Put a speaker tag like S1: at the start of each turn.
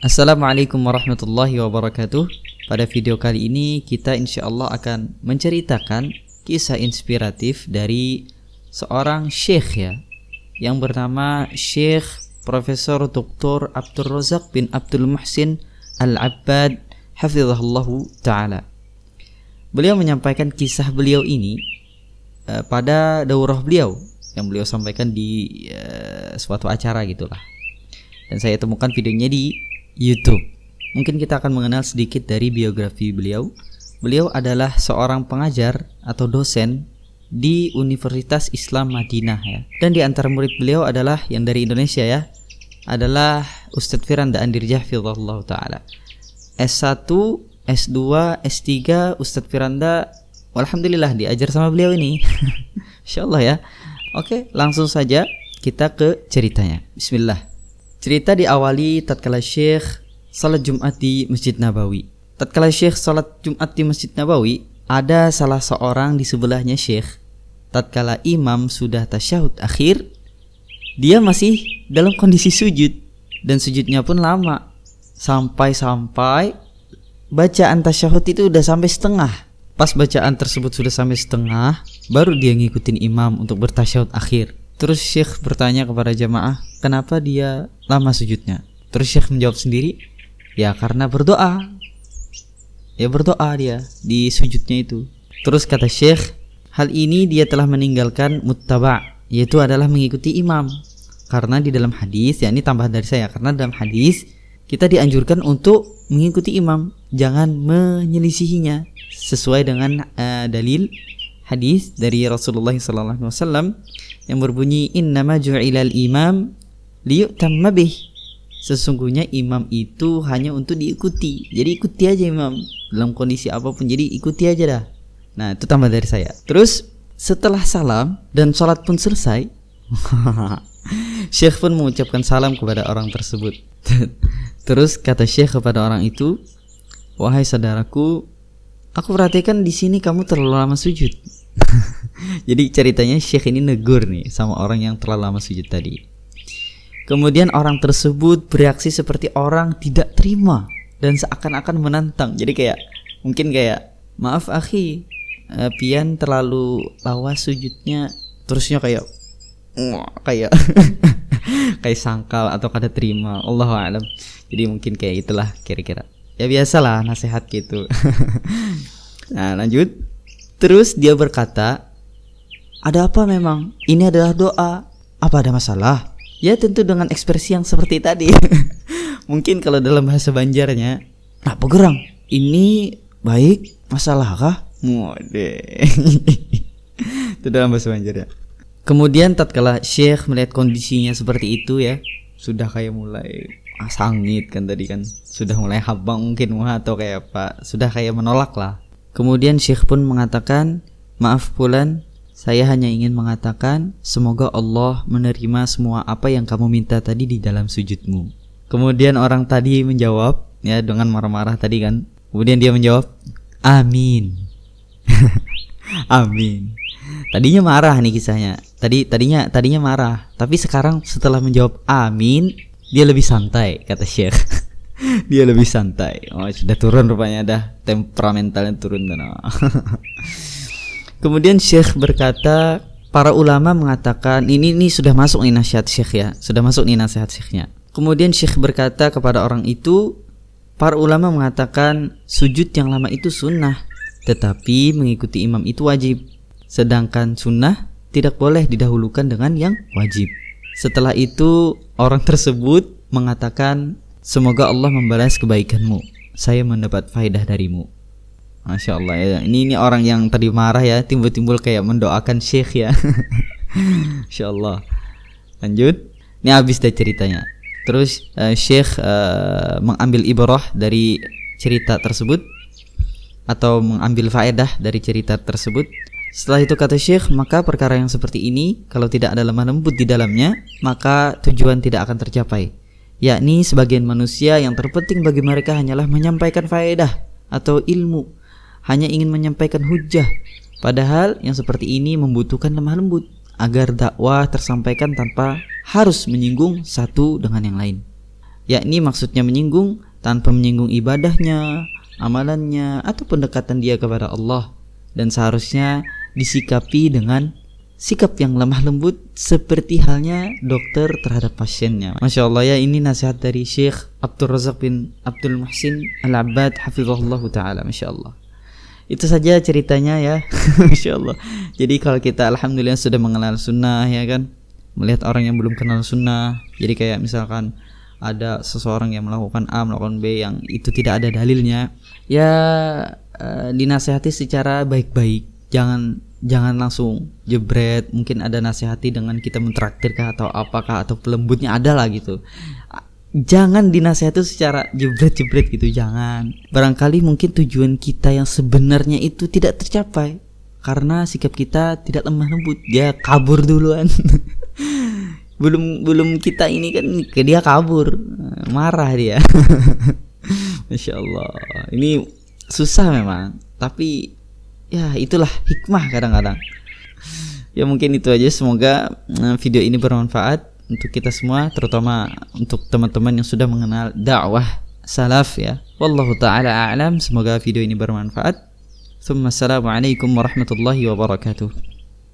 S1: Assalamualaikum warahmatullahi wabarakatuh. Pada video kali ini kita insyaallah akan menceritakan kisah inspiratif dari seorang syekh ya, yang bernama Syekh Profesor Dr. Abdul Razak bin Abdul Muhsin Al-Abbad hafizahullahu ta'ala. Beliau menyampaikan kisah beliau ini pada daurah beliau yang beliau sampaikan di suatu acara gitulah. Dan saya temukan videonya di YouTube. Mungkin kita akan mengenal sedikit dari biografi beliau. Beliau adalah seorang pengajar atau dosen di Universitas Islam Madinah ya. Dan di antara murid beliau adalah yang dari Indonesia ya, adalah Ustadz Firanda Andirjah hafizahullah ta'ala. S1, S2, S3 Ustadz Firanda alhamdulillah diajar sama beliau ini. Insyaallah ya. Oke, langsung saja kita ke ceritanya. Bismillah. Cerita diawali tatkala Syekh salat Jumat di Masjid Nabawi. Tatkala Syekh salat Jumat di Masjid Nabawi, ada salah seorang di sebelahnya Syekh. Tatkala imam sudah tasyahud akhir, dia masih dalam kondisi sujud, dan sujudnya pun lama. Sampai-sampai bacaan tasyahud itu udah sampai setengah. Pas bacaan tersebut sudah sampai setengah, baru dia ngikutin imam untuk bertasyahud akhir. Terus Syekh bertanya kepada jamaah, kenapa dia lama sujudnya? Terus Syekh menjawab sendiri, ya karena berdoa. Ya berdoa dia di sujudnya itu. Terus kata Syekh, hal ini dia telah meninggalkan muttaba', yaitu adalah mengikuti imam. Karena di dalam hadis, ya ini tambahan dari saya, karena dalam hadis kita dianjurkan untuk mengikuti imam, jangan menyelisihinya, sesuai dengan dalil hadis dari Rasulullah SAW yang berbunyi innama ju'ilal imam liyutamma bih. Sesungguhnya imam itu hanya untuk diikuti. Jadi ikuti aja imam dalam kondisi apapun. Jadi ikuti aja dah. Nah, itu tambah dari saya. Terus setelah salam dan sholat pun selesai, Syekh pun mengucapkan salam kepada orang tersebut. Terus kata Syekh kepada orang itu, wahai saudaraku, aku perhatikan di sini kamu terlalu lama sujud. Jadi ceritanya Syekh ini negur nih sama orang yang terlalu lama sujud tadi. Kemudian orang tersebut bereaksi seperti orang tidak terima dan seakan-akan menantang. Jadi kayak mungkin kayak, maaf akhi, pian terlalu lawas sujudnya. Terusnya kayak kayak sangkal atau kada terima. Allahu a'lam. Jadi mungkin kayak itulah kira-kira. Ya biasalah nasihat gitu. Nah lanjut. Terus dia berkata, ada apa memang? Ini adalah doa. Apa ada masalah? Ya tentu dengan ekspresi yang seperti tadi. Mungkin kalau dalam bahasa Banjarnya, apa gerang? Ini baik, masalah kah? Mode. Itu dalam bahasa Banjarnya. Kemudian tatkala Syekh melihat kondisinya seperti itu ya, sudah kayak mulai sangit kan tadi kan, sudah mulai habang mungkin atau kayak apa, sudah kayak menolak lah. Kemudian Syekh pun mengatakan, maaf Fulan, saya hanya ingin mengatakan semoga Allah menerima semua apa yang kamu minta tadi di dalam sujudmu. Kemudian orang tadi menjawab ya dengan marah-marah tadi kan. Kemudian dia menjawab, amin. Amin. Tadinya marah nih kisahnya. Tadinya marah, tapi sekarang setelah menjawab amin, dia lebih santai kata Syekh. Dia lebih santai. Oh, sudah turun rupanya dah, temperamentalnya turun dan. Kemudian Syekh berkata, para ulama mengatakan ini sudah masuk nih nasihat Syekh ya. Sudah masuk nih nasihat Syekhnya. Kemudian Syekh berkata kepada orang itu, para ulama mengatakan sujud yang lama itu sunnah, tetapi mengikuti imam itu wajib. Sedangkan sunnah tidak boleh didahulukan dengan yang wajib. Setelah itu orang tersebut mengatakan, semoga Allah membalas kebaikanmu. Saya mendapat faedah darimu. Masya Allah ya. Ini orang yang tadi marah ya, timbul-timbul kayak mendoakan Syekh ya. Masya Allah. Lanjut. Ini habis dari ceritanya. Terus Syekh mengambil ibrah dari cerita tersebut, atau mengambil faedah dari cerita tersebut. Setelah itu kata Syekh, maka perkara yang seperti ini kalau tidak ada lemah lembut di dalamnya, maka tujuan tidak akan tercapai. Yakni sebagian manusia yang terpenting bagi mereka hanyalah menyampaikan faedah atau ilmu, hanya ingin menyampaikan hujjah. Padahal yang seperti ini membutuhkan lemah lembut agar dakwah tersampaikan tanpa harus menyinggung satu dengan yang lain. yakni maksudnya menyinggung tanpa menyinggung ibadahnya, amalannya, atau pendekatan dia kepada Allah, dan seharusnya disikapi dengan sikap yang lemah lembut seperti halnya dokter terhadap pasiennya. Masya Allah ya, ini nasihat dari Syekh Abdul Razak bin Abdul Muhsin Al-Abbad hafizahullah ta'ala. Masya Allah, itu saja ceritanya ya. Masya Allah. Jadi kalau kita alhamdulillah sudah mengenal sunnah ya kan, melihat orang yang belum kenal sunnah, jadi kayak misalkan ada seseorang yang melakukan A, melakukan B yang itu tidak ada dalilnya, ya dinasihati secara baik-baik. Jangan langsung jebret. Mungkin ada nasihati dengan kita mentraktirkah atau apakah, atau pelembutnya ada lah gitu. Jangan dinasihati secara jebret-jebret gitu, jangan. Barangkali mungkin tujuan kita yang sebenarnya itu tidak tercapai karena sikap kita tidak lemah lembut. Dia kabur duluan. belum kita ini kan, dia kabur, marah dia. Masya Allah, ini susah memang, tapi ya itulah hikmah kadang-kadang. Ya mungkin itu aja, semoga video ini bermanfaat untuk kita semua, terutama untuk teman-teman yang sudah mengenal dakwah salaf ya. Wallahu ta'ala a'lam. Semoga video ini bermanfaat. Assalamualaikum warahmatullahi wabarakatuh.